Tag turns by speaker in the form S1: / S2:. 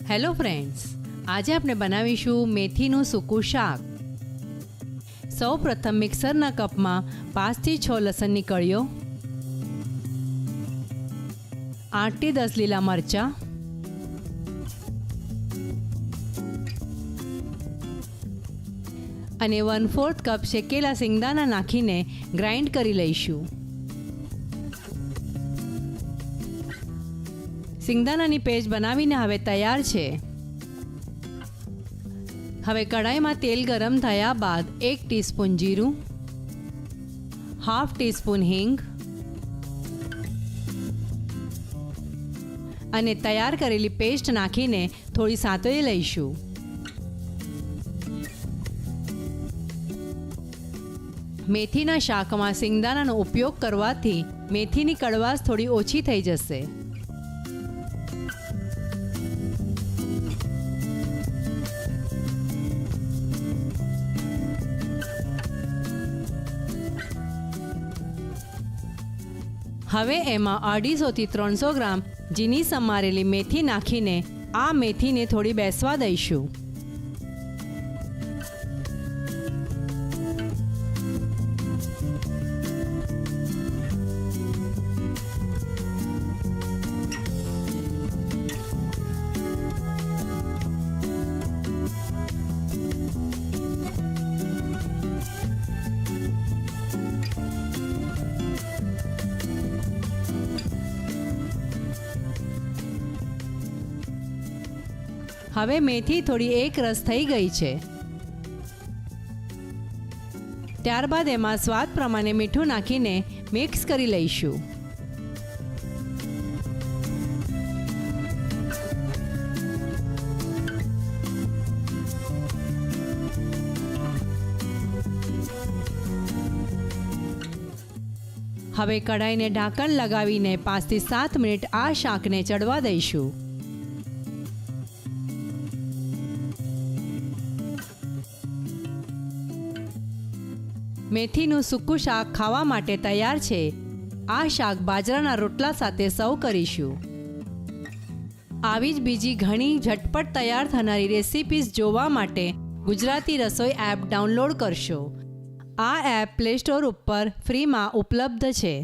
S1: Hello friends, આજે આપણે બનાવીશું મેથીનું સૂકું શાક. સૌ પ્રથમ મિક્સરના કપમાં 5 થી 6 લસણની કળીઓ, 8 થી 10 લીલા મરચાં, અને 1/4 કપ શેકેલા સિંગદાણા નાખીને ગ્રાઇન્ડ કરી લઈશું. સિંગદાણાની પેસ્ટ બનાવીને હવે તૈયાર છે. હવે કઢાઈમાં તેલ ગરમ થયા બાદ 1 ટીસ્પૂન જીરું, ½ ટીસ્પૂન હિંગ અને તૈયાર કરેલી પેસ્ટ નાખીને થોડી સાંતળી લઈશું. મેથીના શાકમાં સિંગદાણાનો ઉપયોગ કરવાથી મેથીની કડવાશ થોડી ઓછી થઈ જશે. હવે એમાં 250 થી 300 ગ્રામ ઝીણી સમારેલી મેથી નાખીને આ મેથીને થોડી બેસવા દઈશું. હવે મેથી થોડી એક રસ થઈ ગઈ છે. ત્યારબાદ એમાં સ્વાદ પ્રમાણે મીઠું નાખીને મિક્સ કરી લઈશું. હવે કઢાઈને ઢાંકણ લગાવીને 5 થી 7 મિનિટ આ શાકને ચડવા દઈશું. મેથીનું સૂકું શાક ખાવા માટે તૈયાર છે. આ શાક બાજરાના રોટલા સાથે સર્વ કરીશું. આવી જ બીજી ઘણી ઝટપટ તૈયાર થનારી રેસિપીઝ જોવા માટે ગુજરાતી રસોઈ એપ ડાઉનલોડ કરશો. આ એપ પ્લે સ્ટોર ઉપર ફ્રીમાં ઉપલબ્ધ છે.